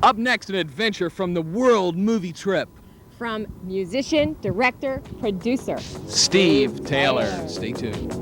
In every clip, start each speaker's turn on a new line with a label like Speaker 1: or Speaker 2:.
Speaker 1: Up next, an adventure from the world movie trip.
Speaker 2: From musician, director, producer,
Speaker 1: Steve Taylor. Stay tuned.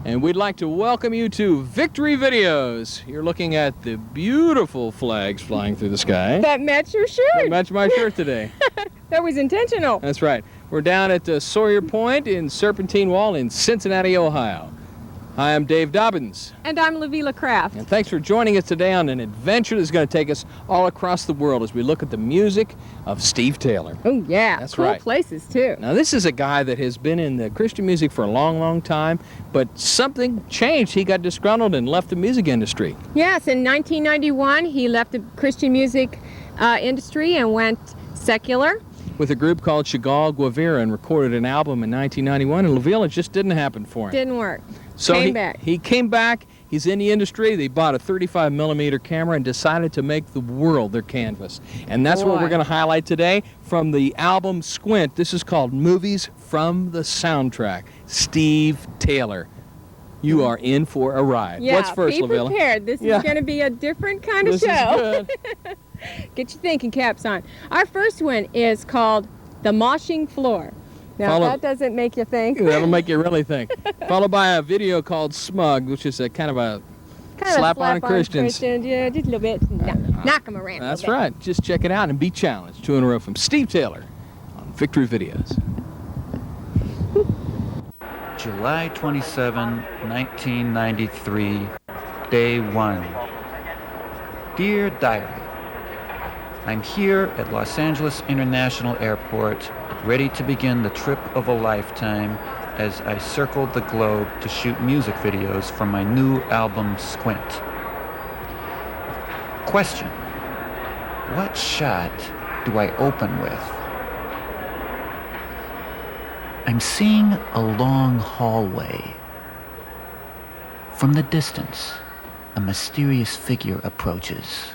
Speaker 1: And we'd like to welcome you to Victory Videos. You're looking at the beautiful flags flying through the sky.
Speaker 2: That match your shirt.
Speaker 1: That match my shirt today.
Speaker 2: That was intentional.
Speaker 1: That's right. We're down at Sawyer Point in Serpentine Wall in Cincinnati, Ohio. Hi, I'm Dave Dobbins.
Speaker 2: And I'm Lavila Kraft.
Speaker 1: And thanks for joining us today on an adventure that's going to take us all across the world as we look at the music of Steve Taylor.
Speaker 2: Oh, yeah.
Speaker 1: That's
Speaker 2: cool
Speaker 1: right.
Speaker 2: Places, too.
Speaker 1: Now, this is a guy that has been in the Christian music for a long, long time, but something changed. He got disgruntled and left the music industry.
Speaker 2: Yes, in 1991, he left the Christian music industry and went secular.
Speaker 1: With a group called Chagall Guevara, and recorded an album in 1991, and Lavila just didn't happen for him.
Speaker 2: Didn't work.
Speaker 1: So
Speaker 2: He
Speaker 1: came back. He's in the industry. They bought a 35mm camera and decided to make the world their canvas. And that's what we're going to highlight today from the album Squint. This is called Movies from the Soundtrack. Steve Taylor. You are in for a ride.
Speaker 2: Yeah,
Speaker 1: What's first,
Speaker 2: be
Speaker 1: Lavila?
Speaker 2: prepared. This is going to be a different kind of show.
Speaker 1: This is good.
Speaker 2: Get your thinking caps on. Our first one is called The Moshing Floor. Now, that doesn't make you think.
Speaker 1: That'll make you really think. Followed by a video called Smug, which is a kind of a slap on Christians.
Speaker 2: Yeah, just a little bit. Knock them around.
Speaker 1: That's right. Just check it out and be challenged. 2 in a row from Steve Taylor on Victory Videos.
Speaker 3: July 27, 1993, Day 1. Dear Diary, I'm here at Los Angeles International Airport, ready to begin the trip of a lifetime as I circled the globe to shoot music videos for my new album, Squint. Question: what shot do I open with? I'm seeing a long hallway. From the distance, a mysterious figure approaches.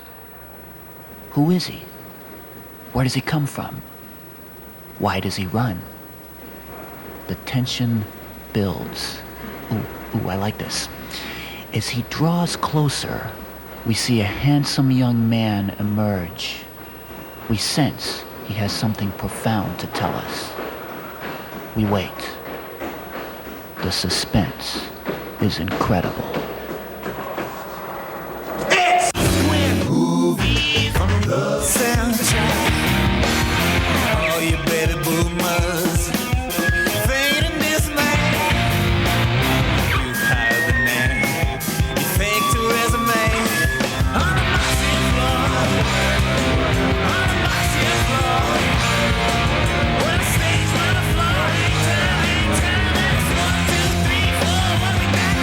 Speaker 3: Who is he? Where does he come from? Why does he run? The tension builds. Ooh, I like this. As he draws closer, we see a handsome young man emerge. We sense he has something profound to tell us. We wait. The suspense is incredible.
Speaker 4: It's Squint, movie from the soundtrack. All you baby boomers, fade in dismay. You hide the name, you faked a resume. On the moshing floor, on the moshing floor. When the stage on the floor, ain't time, it's 1, 2, 3, 4. What we got?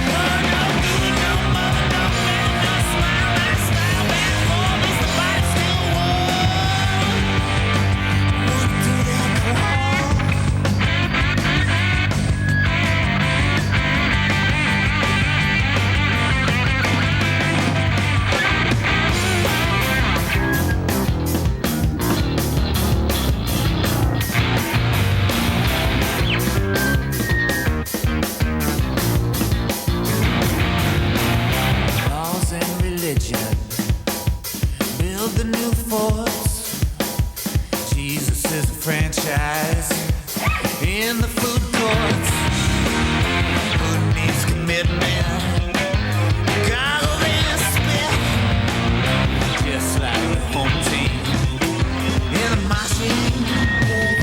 Speaker 4: No good, no mother, no man, no smile, no style, bad form, is the body still warm? What do they call? Laws and religion build the new forts. Jesus is a franchise in the food courts. Food needs commitment, goggle and spit, just like the home team in a moshing pit.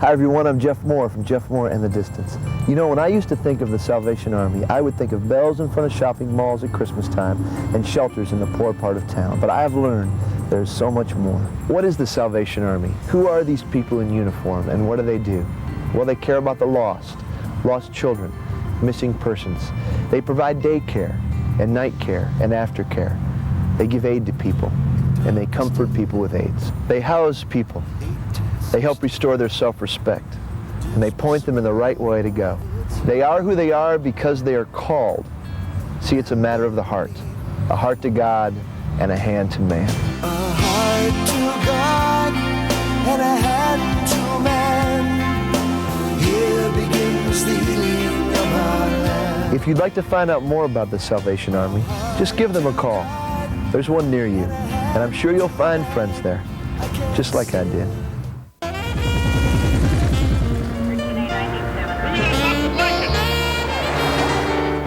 Speaker 5: Hi everyone, I'm Jeff Moore from Jeff Moore and the Distance. You know, when I used to think of the Salvation Army, I would think of bells in front of shopping malls at Christmas time and shelters in the poor part of town. But I've learned there's so much more. What is the Salvation Army? Who are these people in uniform and what do? Well, they care about the lost children, missing persons. They provide daycare and night care and aftercare. They give aid to people and they comfort people with AIDS. They house people. They help restore their self-respect, and they point them in the right way to go. They are who they are because they are called. See, it's a matter of the heart. A heart to God and a hand to man.
Speaker 4: A heart to God and a hand to man. Here begins the healing of our land.
Speaker 5: If you'd like to find out more about the Salvation Army, just give them a call. There's one near you, and I'm sure you'll find friends there, just like I did.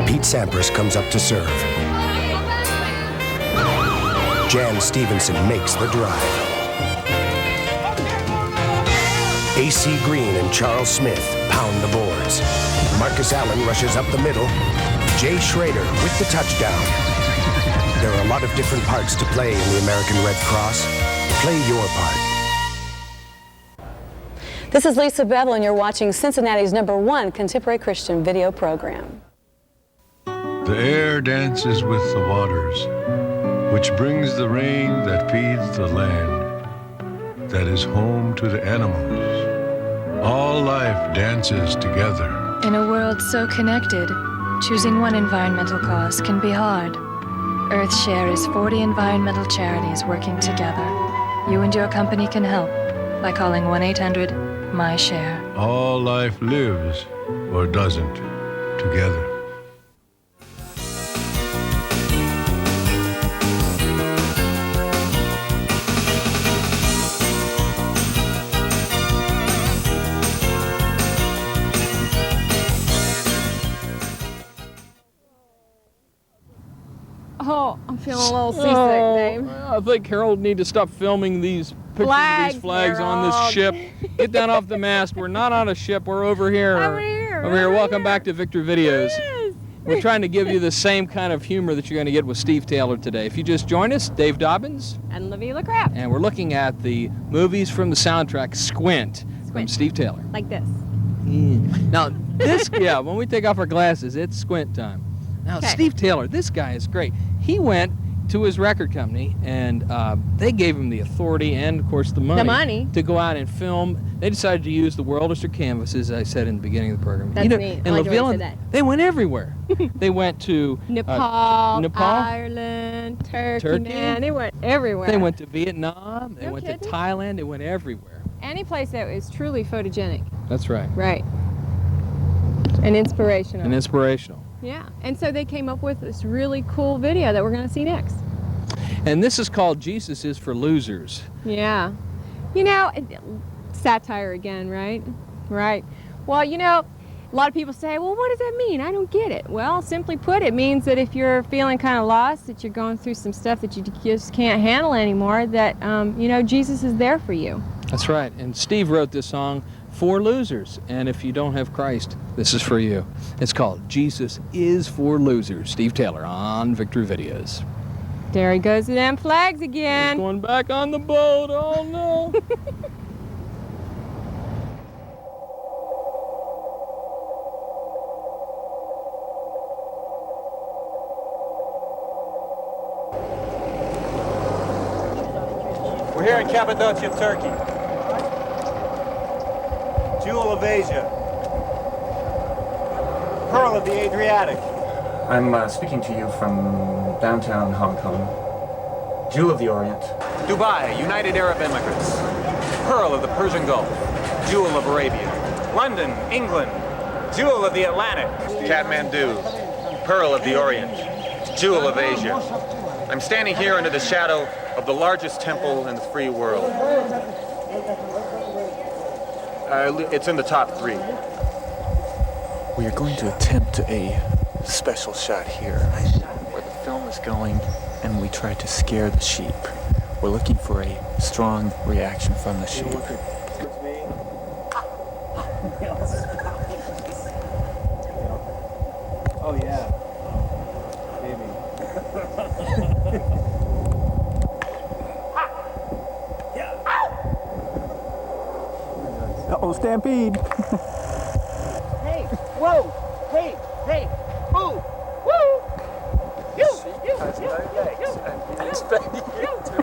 Speaker 6: Pete Sampras comes up to serve. Jan Stevenson makes the drive. A.C. Green and Charles Smith pound the boards. Marcus Allen rushes up the middle. Jay Schrader with the touchdown. There are a lot of different parts to play in the American Red Cross. Play your part.
Speaker 7: This is Lisa Bevel, and you're watching Cincinnati's #1 contemporary Christian video program.
Speaker 8: The air dances with the waters, which brings the rain that feeds the land, that is home to the animals. All life dances together.
Speaker 9: In a world so connected, choosing one environmental cause can be hard. EarthShare is 40 environmental charities working together. You and your company can help by calling 1-800-MY-SHARE.
Speaker 8: All life lives, or doesn't, together.
Speaker 2: Oh, I'm feeling a little seasick, Dave.
Speaker 1: I think Harold need to stop filming these pictures of these flags on this
Speaker 2: Harold.
Speaker 1: ship. Get down off the mast. We're not on a ship. We're over here.
Speaker 2: Over here.
Speaker 1: Over here.
Speaker 2: Over
Speaker 1: Welcome
Speaker 2: here.
Speaker 1: back to Victor Videos.
Speaker 2: Yes.
Speaker 1: We're trying to give you the same kind of humor that you're going to get with Steve Taylor today. If you just joined us, Dave Dobbins,
Speaker 2: And Lavila Crap.
Speaker 1: and we're looking at the movies from the soundtrack Squint from
Speaker 2: Squint.
Speaker 1: Steve Taylor.
Speaker 2: Like this.
Speaker 1: Now, this, yeah, when we take off our glasses, it's squint time. Now,
Speaker 2: Okay.
Speaker 1: Steve Taylor, this guy is great. He went to his record company, and they gave him the authority and, of course, the money to go out and film. They decided to use the world as their canvas, as I said in the beginning of the program.
Speaker 2: That's neat. I
Speaker 1: And
Speaker 2: like the way you
Speaker 1: LaVille,
Speaker 2: said that.
Speaker 1: they went everywhere. They went to
Speaker 2: Nepal,
Speaker 1: Nepal,
Speaker 2: Ireland, Turkey, man. They went everywhere.
Speaker 1: They went to Vietnam. They
Speaker 2: No
Speaker 1: went
Speaker 2: kidding.
Speaker 1: to Thailand. They went everywhere.
Speaker 2: Any place that is truly photogenic.
Speaker 1: That's right.
Speaker 2: Right. And inspirational.
Speaker 1: And inspirational.
Speaker 2: Yeah. And so they came up with this really cool video that we're going to see next.
Speaker 1: And this is called Jesus is for Losers.
Speaker 2: Yeah. You know, satire again, right? Right. Well, you know, a lot of people say, well, what does that mean? I don't get it. Well, simply put, it means that if you're feeling kind of lost, that you're going through some stuff that you just can't handle anymore, that, you know, Jesus is there for you.
Speaker 1: That's right. And Steve wrote this song for losers. And if you don't have Christ, this is for you. It's called Jesus is for Losers. Steve Taylor on Victory Videos.
Speaker 2: There he goes to them flags
Speaker 1: He's
Speaker 2: again.
Speaker 1: going back on the boat. Oh, no.
Speaker 10: We're here in Cappadocia, Turkey. Jewel of Asia. Pearl of the Adriatic.
Speaker 11: I'm speaking to you from downtown Hong Kong. Jewel of the Orient.
Speaker 10: Dubai, United Arab Emirates. Pearl of the Persian Gulf. Jewel of Arabia. London, England. Jewel of the Atlantic. Kathmandu. Pearl of the Orient. Jewel of Asia. I'm standing here under the shadow of the largest temple in the free world. It's in the top 3.
Speaker 11: We are going to attempt a special shot here where the film is going and we try to scare the sheep. We're looking for a strong reaction from the sheep.
Speaker 10: Oh yeah. Maybe.
Speaker 11: Uh-oh, stampede.
Speaker 10: Hey, whoa, hey, hey, ooh, woo, you, has no legs and we expect you to.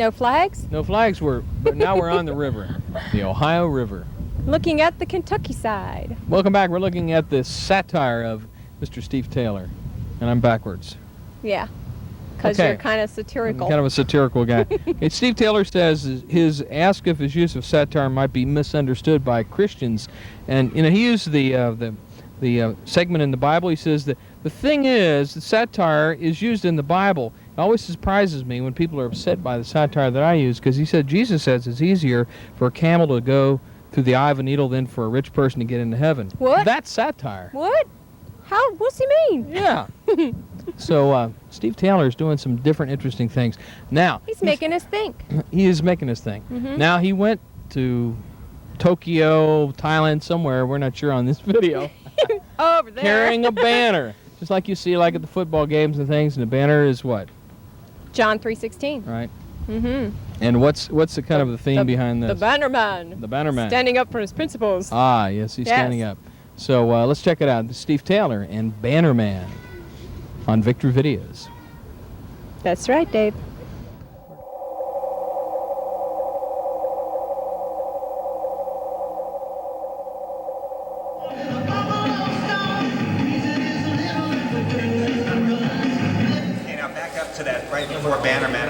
Speaker 2: No flags?
Speaker 1: No flags were, but now we're on the river, the Ohio River.
Speaker 2: Looking at the Kentucky side.
Speaker 1: Welcome back. We're looking at the satire of Mr. Steve Taylor, and I'm backwards.
Speaker 2: Yeah, because
Speaker 1: Okay.
Speaker 2: you're kind of satirical.
Speaker 1: I'm kind of a satirical guy. Hey, Steve Taylor says his ask if his use of satire might be misunderstood by Christians, and he used the segment in the Bible. He says that the thing is, the satire is used in the Bible. It always surprises me when people are upset by the satire that I use, because he said Jesus says it's easier for a camel to go through the eye of a needle than for a rich person to get into heaven.
Speaker 2: What?
Speaker 1: That's satire.
Speaker 2: What? How? What's he mean?
Speaker 1: Yeah. So Steve Taylor is doing some different interesting things. Now,
Speaker 2: He's making us think.
Speaker 1: he is making us think. Now, he went to Tokyo, Thailand, somewhere, we're not sure on this video,
Speaker 2: Over there.
Speaker 1: carrying a banner. Just like you see like at the football games and things, and the banner is what?
Speaker 2: John 3:16.
Speaker 1: Right?
Speaker 2: Mm-hmm.
Speaker 1: And what's the kind of the theme behind this?
Speaker 2: The banner man.
Speaker 1: The banner man.
Speaker 2: Standing up for his principles.
Speaker 1: Ah, yes, he's
Speaker 2: Yes.
Speaker 1: standing up. So let's check it out. This is Steve Taylor and Banner Man on Victory Videos.
Speaker 2: That's right, Dave.
Speaker 10: Okay, now back up to that right before Bannerman.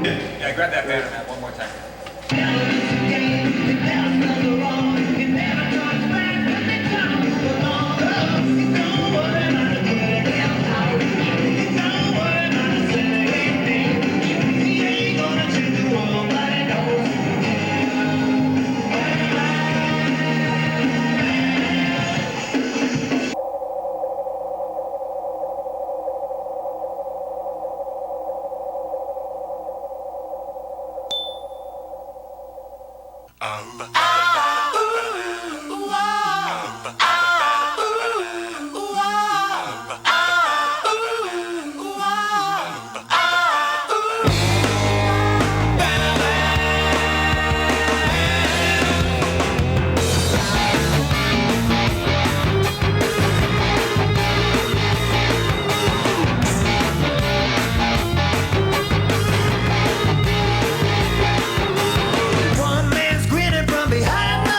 Speaker 10: Yeah, grab that Bannerman one more time.
Speaker 4: One man's grinning from behind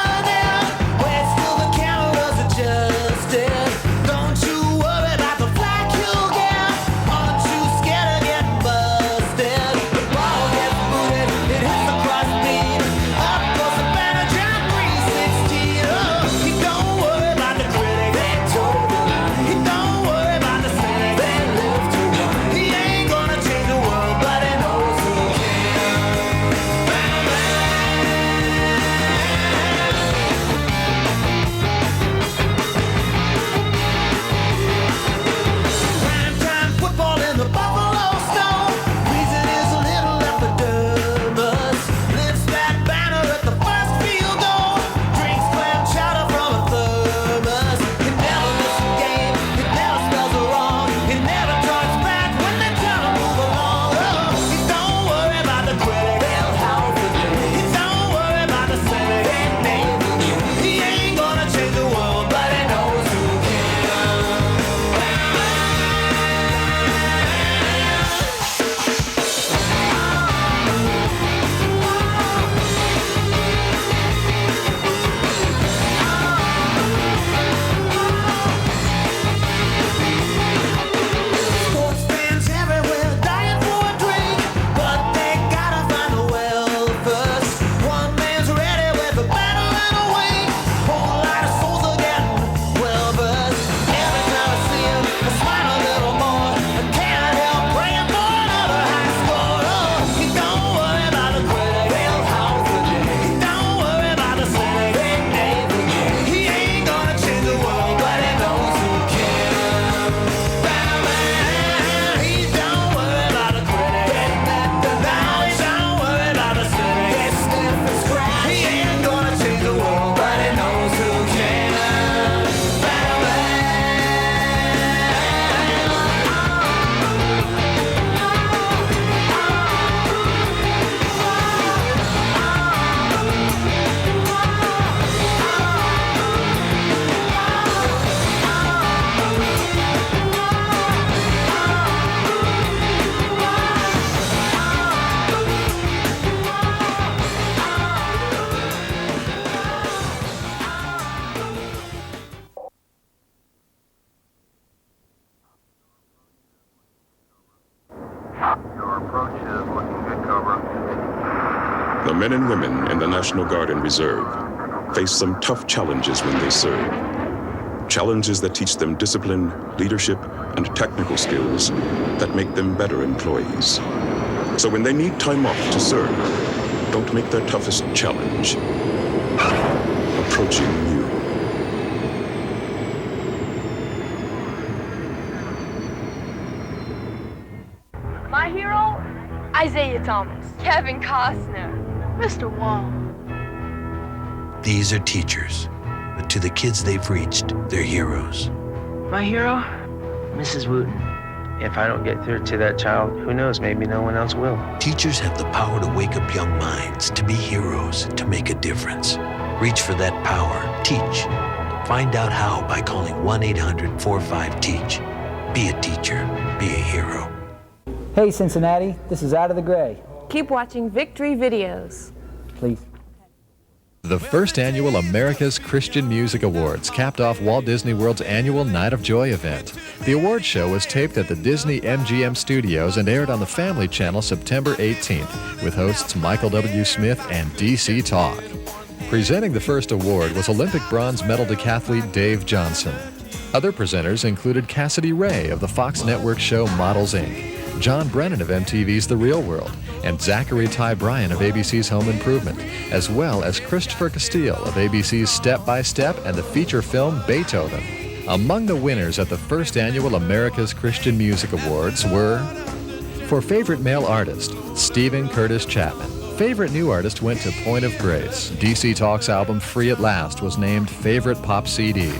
Speaker 12: The men and women in the National Guard and Reserve face some tough challenges when they serve. Challenges that teach them discipline, leadership, and technical skills that make them better employees. So when they need time off to serve, don't make their toughest challenge approaching you.
Speaker 13: My hero, Isaiah Thomas. Kevin Costner. Mr. Wong.
Speaker 14: These are teachers, but to the kids they've reached, they're heroes.
Speaker 15: My hero, Mrs. Wooten. If I don't get through to that child, who knows, maybe no one else will.
Speaker 14: Teachers have the power to wake up young minds, to be heroes, to make a difference. Reach for that power. Teach. Find out how by calling 1-800-45-TEACH. Be a teacher. Be a hero.
Speaker 16: Hey Cincinnati, this is Out of the Gray.
Speaker 13: Keep watching Victory Videos.
Speaker 16: Please.
Speaker 17: The first annual America's Christian Music Awards capped off Walt Disney World's annual Night of Joy event. The award show was taped at the Disney MGM studios and aired on the Family Channel September 18th with hosts Michael W. Smith and DC Talk. Presenting the first award was Olympic bronze medal decathlete Dave Johnson. Other presenters included Cassidy Ray of the Fox Network show Models Inc., John Brennan of MTV's The Real World, and Zachary Ty Bryan of ABC's Home Improvement, as well as Christopher Castile of ABC's Step by Step and the feature film Beethoven. Among the winners at the first annual America's Christian Music Awards were, for Favorite Male Artist, Stephen Curtis Chapman. Favorite New Artist went to Point of Grace. DC Talk's album Free at Last was named Favorite Pop CD.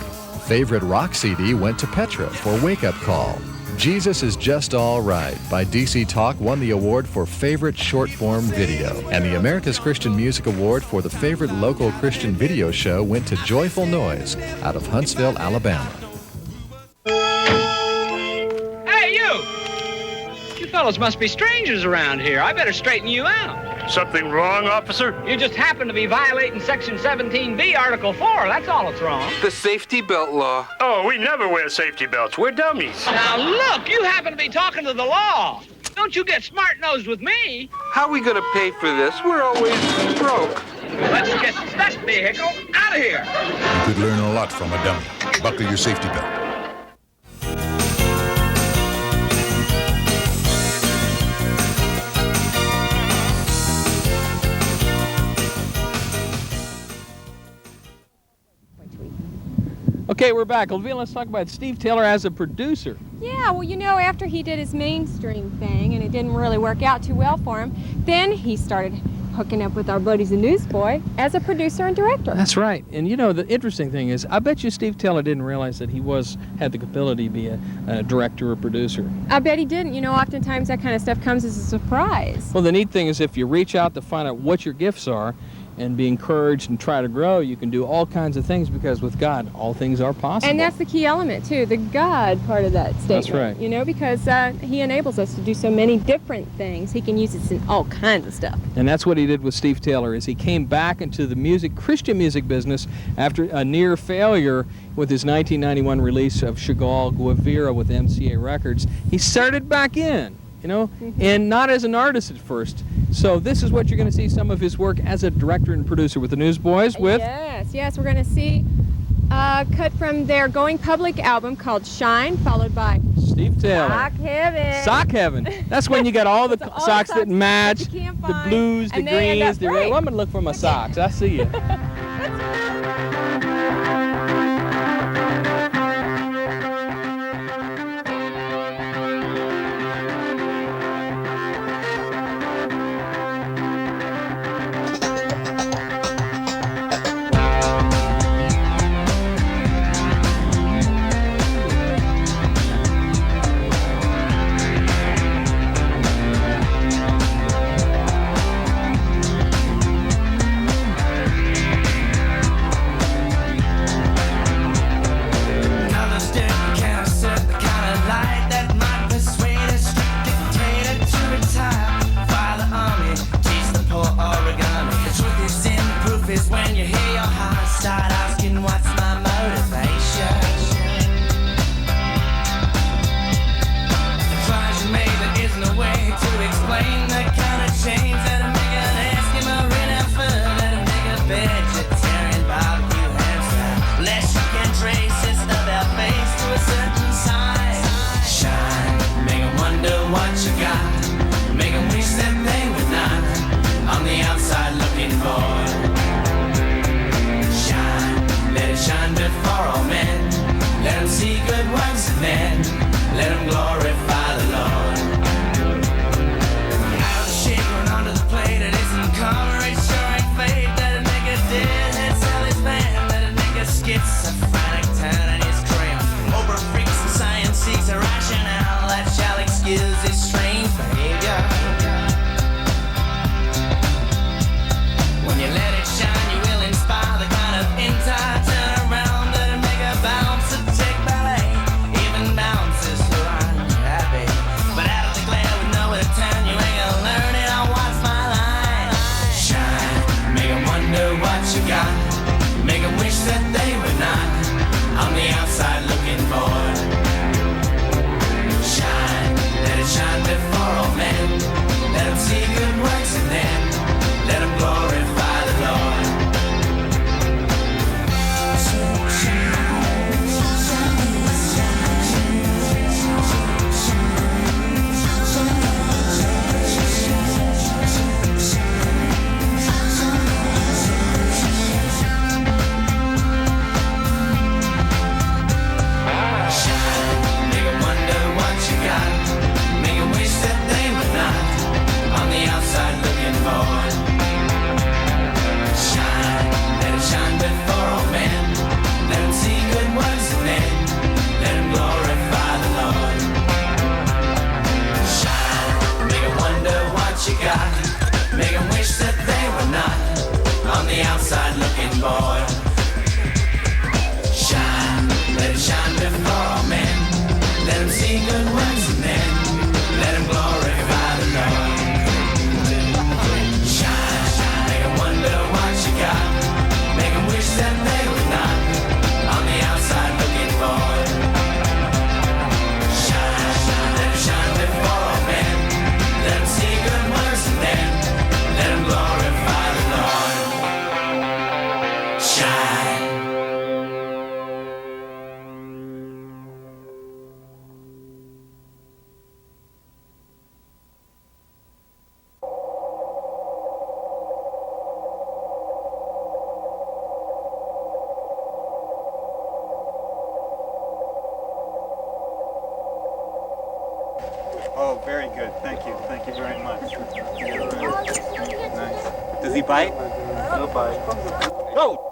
Speaker 17: Favorite Rock CD went to Petra for Wake Up Call. Jesus is Just All Right by DC Talk won the award for Favorite Short Form Video. And the America's Christian Music Award for the Favorite Local Christian Video Show went to Joyful Noise out of Huntsville, Alabama.
Speaker 18: Hey, you! You fellas must be strangers around here. I better straighten you out.
Speaker 19: Something wrong, officer?
Speaker 18: You just happen to be violating Section 17B, Article 4. That's all that's wrong.
Speaker 19: The safety belt law. Oh, we never wear safety belts. We're dummies.
Speaker 18: Now, look, you happen to be talking to the law. Don't you get smart-nosed with me.
Speaker 19: How are we going to pay for this? We're always broke.
Speaker 18: Let's get that vehicle out of here.
Speaker 20: You could learn a lot from a dummy. Buckle your safety belt.
Speaker 1: Okay, we're back. Olivia, let's talk about Steve Taylor as a producer.
Speaker 2: Yeah, well, you know, after he did his mainstream thing and it didn't really work out too well for him, then he started hooking up with our buddies the Newsboy as a producer and director.
Speaker 1: That's right. And you know, the interesting thing is, I bet you Steve Taylor didn't realize that he had the ability to be a director or producer.
Speaker 2: I bet he didn't. You know, oftentimes that kind of stuff comes as a surprise.
Speaker 1: Well, the neat thing is if you reach out to find out what your gifts are and be encouraged and try to grow, you can do all kinds of things because with God, all things are possible.
Speaker 2: And that's the key element, too, the God part of that statement.
Speaker 1: That's right.
Speaker 2: You know, because he enables us to do so many different things. He can use it in all kinds of stuff.
Speaker 1: And that's what he did with Steve Taylor, is he came back into the Christian music business after a near failure with his 1991 release of Chagall Guevara with MCA Records. He started back in, you know, and not as an artist at first. So this is what you're going to see some of his work as a director and producer with the Newsboys with...
Speaker 2: Yes, we're going to see cut from their Going Public album called Shine, followed by
Speaker 1: Steve Taylor.
Speaker 2: Sock Heaven.
Speaker 1: Sock Heaven. That's when you got all the socks that match, the blues, the greens. I'm going to look for my socks. I see you.
Speaker 4: Explain the kind of change that make an Eskimo really then let him glorify the Lord. Out of the shaker and onto the plate, it isn't coverage, sure ain't fate. Let it make a deadhead sell his band, let it make a schizophrenic turn in his crayon. Over freaks and science seeks a rationale that shall excuse his strange behavior. When you let it shine, you will inspire the kind of entire turnaround that'll make a bouncer take ballet, even bouncers who aren't happy. But out of the glare with nowhere to turn, you ain't gonna learn it. I'll watch my line. Shine, make 'em wonder what you got, make 'em wish that they were not on the outside looking bored. Shine, let it shine before all men, let 'em see good works and then let 'em glorify the Lord. Make 'em wish that they were not on the outside looking bored. Shine, let it shine before all men, let 'em see good works and then let 'em glorify the Lord. Shine, make 'em wonder what you got, make 'em wish that they were not on the outside looking bored. Shine, let it shine before all men, let 'em see good works and then let 'em glorify the Lord. Shine.
Speaker 10: Oh, very good. Thank you. Thank you very much. Nice. Does he bite? No bite. No!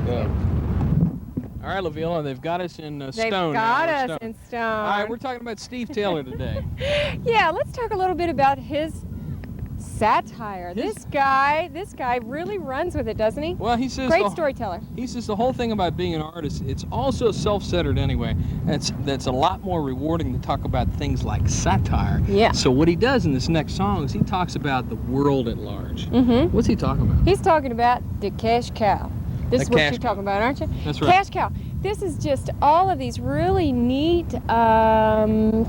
Speaker 1: Yeah. All right, LaVilla, they've got us in
Speaker 2: They've
Speaker 1: stone.
Speaker 2: got
Speaker 1: now.
Speaker 2: us in stone.
Speaker 1: All right, we're talking about Steve Taylor today.
Speaker 2: Yeah, let's talk a little bit about his satire. This guy really runs with it, doesn't he?
Speaker 1: Well, he says
Speaker 2: great storyteller.
Speaker 1: He says the whole thing about being an artist, it's also self-centered anyway. That's a lot more rewarding to talk about things like satire.
Speaker 2: Yeah.
Speaker 1: So what he does in this next song is he talks about the world at large.
Speaker 2: Mm-hmm.
Speaker 1: What's he talking about?
Speaker 2: He's talking about the cash cow. This is what you're talking about, aren't you?
Speaker 1: That's right.
Speaker 2: Cash cow. This is just all of these really neat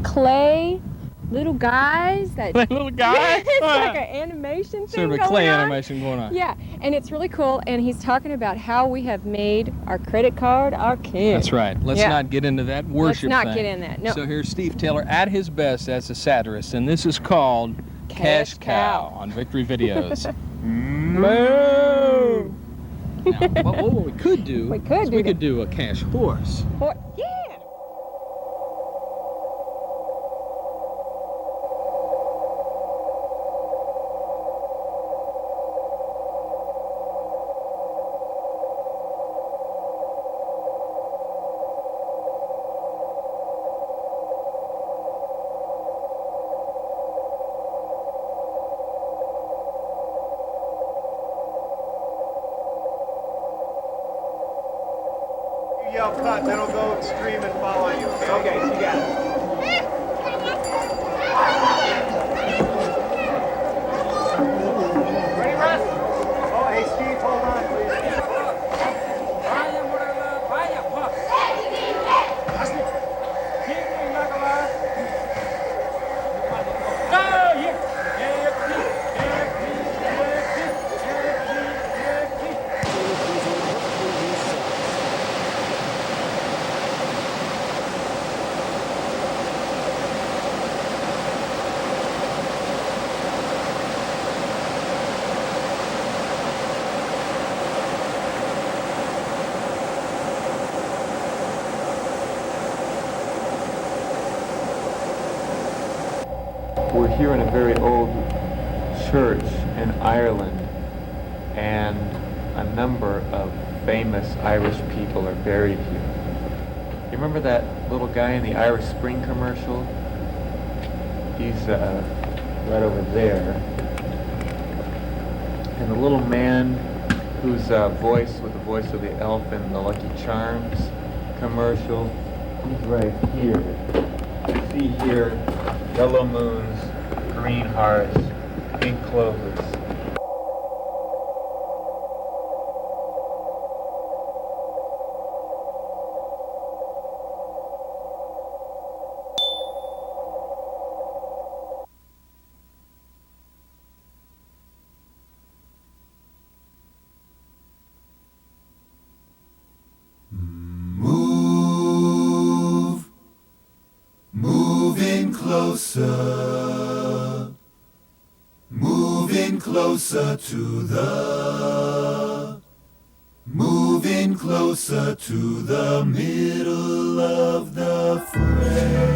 Speaker 2: clay little guys.
Speaker 1: Little guys?
Speaker 2: It's like an animation thing
Speaker 1: Sort of a
Speaker 2: going
Speaker 1: clay
Speaker 2: on.
Speaker 1: animation going on.
Speaker 2: Yeah, and it's really cool. And he's talking about how we have made our credit card our king.
Speaker 1: That's right. Let's not get into that worship
Speaker 2: Let's not
Speaker 1: thing.
Speaker 2: get in that. No.
Speaker 1: So here's Steve Taylor at his best as a satirist, and this is called Cash Cow on Victory Videos. Moo! Now, what we could do we could do a cash horse.
Speaker 2: Yeah.
Speaker 10: Yell cut, then I'll go stream and follow you. Okay, you got it. Ready, Russ? Oh, hey, Steve, hold on, please.
Speaker 11: We're here in a very old church in Ireland, and a number of famous Irish people are buried here. You remember that little guy in the Irish Spring commercial? He's right over there. And the little man whose voice was the voice of the elf in the Lucky Charms commercial, he's right here. You see here yellow moons, green hearts, pink clovers.
Speaker 4: Moving closer, moving closer to the middle of the frame.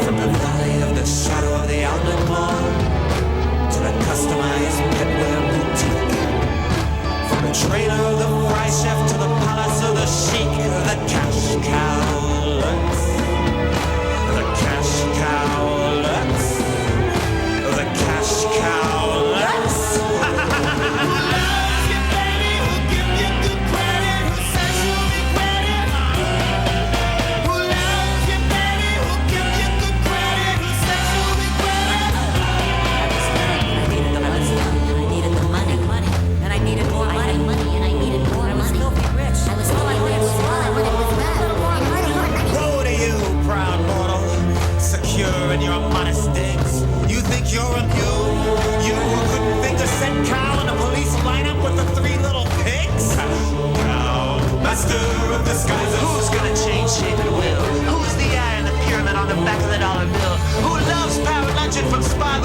Speaker 4: From the valley of the shadow of the outlet mall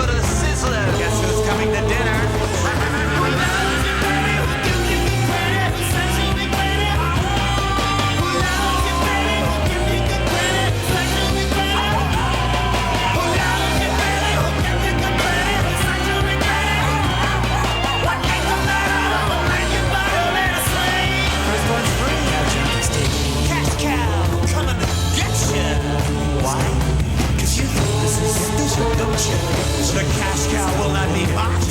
Speaker 4: put a sizzler. Guess who's coming to dinner? The cash cow will not be mocked.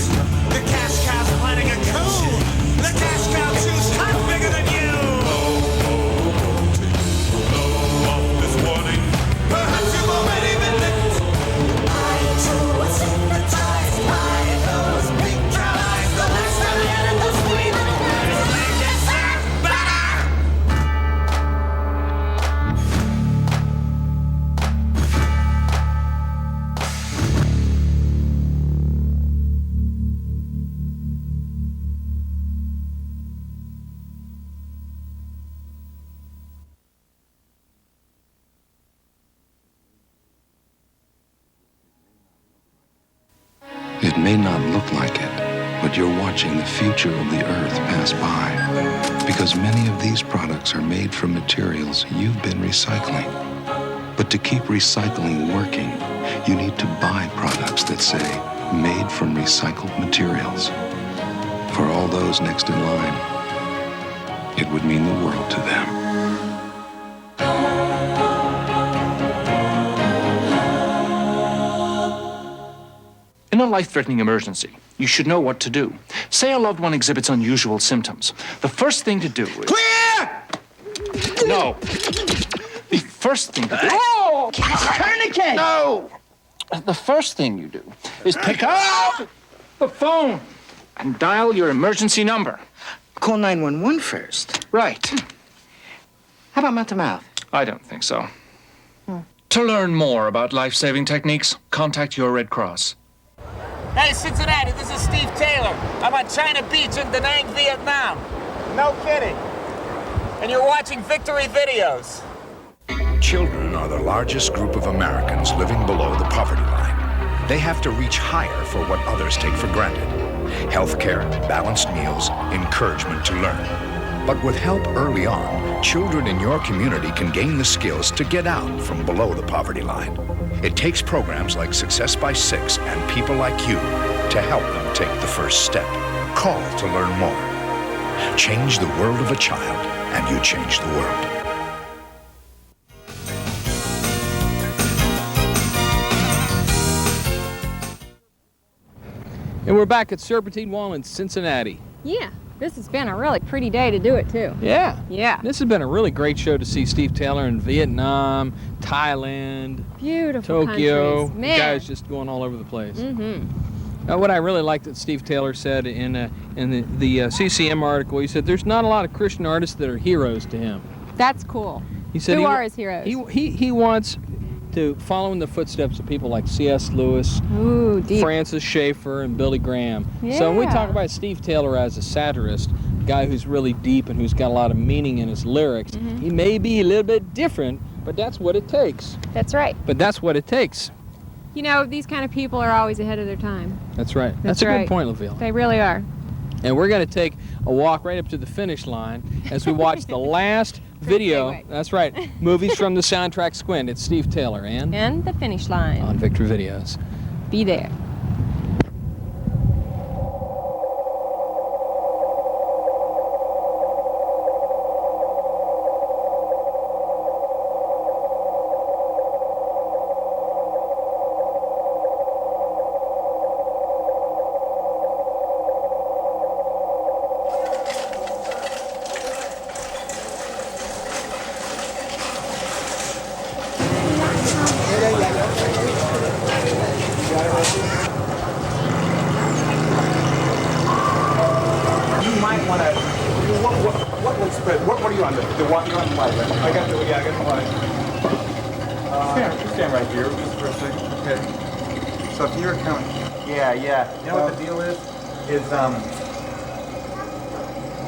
Speaker 4: The cash cow's planning a coup. The cash cow chews cotton bigger than you. This warning. Perhaps you've already been licked. I too was hypnotized by those big cow eyes. The last time I had those sweet little words made you serve better.
Speaker 21: It may not look like it, but you're watching the future of the Earth pass by, because many of these products are made from materials you've been recycling. But to keep recycling working, you need to buy products that say, made from recycled materials. For all those next in line, it would mean the world to them.
Speaker 22: In a life-threatening emergency, you should know what to do. Say a loved one exhibits unusual symptoms. The first thing to do is...
Speaker 4: Clear!
Speaker 22: No. The first thing to do...
Speaker 4: Oh! Tourniquet!
Speaker 22: No! The first thing you do is pick up the phone and dial your emergency number.
Speaker 15: Call 911 first.
Speaker 22: Right.
Speaker 15: How about mouth-to-mouth?
Speaker 22: I don't think so. To learn more about life-saving techniques, contact your Red Cross.
Speaker 10: Hey, Cincinnati, this is Steve Taylor. I'm on China Beach in Da Nang, Vietnam. No kidding. And you're watching Victory Videos.
Speaker 20: Children are the largest group of Americans living below the poverty line. They have to reach higher for what others take for granted. Healthcare, balanced meals, encouragement to learn. But with help early on, children in your community can gain the skills to get out from below the poverty line. It takes programs like Success by Six and people like you to help them take the first step. Call to learn more. Change the world of a child, and you change the world.
Speaker 1: And we're back at Serpentine Wall in Cincinnati.
Speaker 2: Yeah, this has been a really pretty day to do it, too.
Speaker 1: Yeah.
Speaker 2: Yeah.
Speaker 1: This has been a really great show to see Steve Taylor in Vietnam, Thailand,
Speaker 2: Beautiful
Speaker 1: Tokyo.
Speaker 2: countries.
Speaker 1: The
Speaker 2: Man.
Speaker 1: guy's just going all over the place.
Speaker 2: Mm-hmm.
Speaker 1: What I really liked that Steve Taylor said in the CCM article, he said there's not a lot of Christian artists that are heroes to him.
Speaker 2: That's cool.
Speaker 1: He said
Speaker 2: Who are his heroes?
Speaker 1: He wants to follow in the footsteps of people like C.S. Lewis,
Speaker 2: Ooh, deep.
Speaker 1: Francis Schaeffer, and Billy Graham. So when we
Speaker 2: Yeah.
Speaker 1: talk about Steve Taylor as a satirist, a guy who's really deep and who's got a lot of meaning in his lyrics, he may be a little bit different, but that's what it takes.
Speaker 2: That's right.
Speaker 1: But that's what it takes.
Speaker 2: You know, these kind of people are always ahead of their time.
Speaker 1: That's right. That's a
Speaker 2: right.
Speaker 1: good point, LaVille.
Speaker 2: They really are.
Speaker 1: And we're going to take a walk right up to the finish line as we watch the last video. That's right. Movies from the soundtrack Squint. It's Steve Taylor
Speaker 2: And the finish line.
Speaker 1: on Victory Videos.
Speaker 2: Be there.
Speaker 10: You might want to. What are you on? The one you're on the light, right? I got the light. Stand right here just for a second. Okay. So if you're coming. Yeah. You know what the deal is?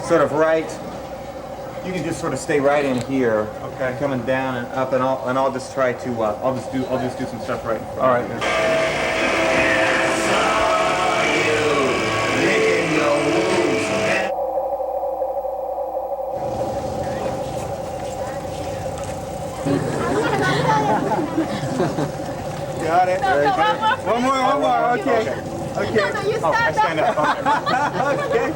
Speaker 10: Sort of right. You can just sort of stay right in here. Okay. Coming down and up, and I'll just try to. I'll just do some stuff right in front. All right.
Speaker 3: One more, okay. Okay.
Speaker 13: No, you stand up.
Speaker 3: Okay.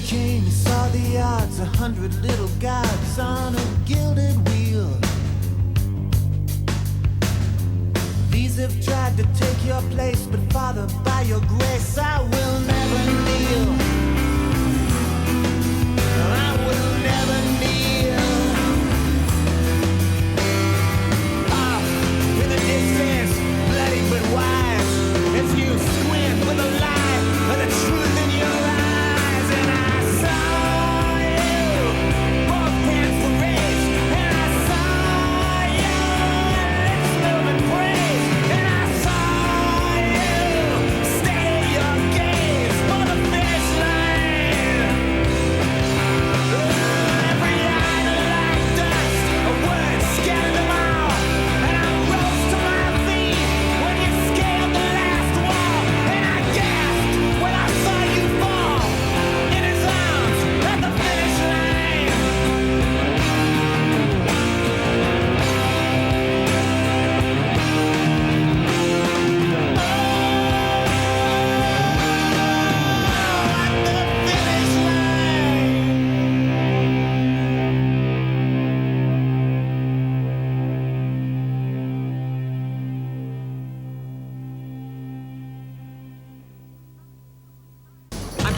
Speaker 4: came, you saw the odds, 100 little gods on a gilded wheel. These have tried to take your place, but Father, by your grace, I will never kneel. I will never kneel. Off in the distance, bloody but wise, as you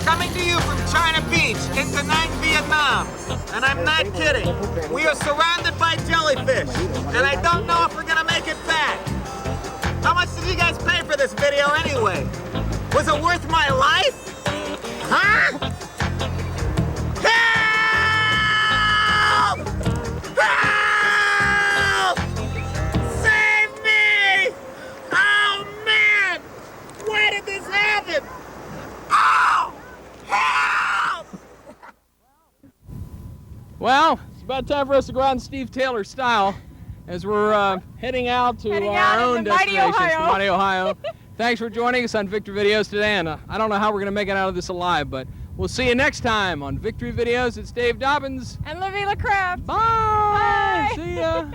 Speaker 10: Coming to you from China Beach in Da Nang, Vietnam. And I'm not kidding. We are surrounded by jellyfish. And I don't know if we're gonna make it back. How much did you guys pay for this video anyway? Was it worth my life? Huh? Help! Help! Save me! Oh man! Why did this happen? Oh! Help!
Speaker 1: Well, it's about time for us to go out in Steve Taylor style as we're heading out to our own destination, Mighty Ohio. Thanks for joining us on Victory Videos today, and I don't know how we're going to make it out of this alive, but we'll see you next time on Victory Videos. It's Dave Dobbins.
Speaker 2: And Livy LaCraft.
Speaker 1: Bye! See ya!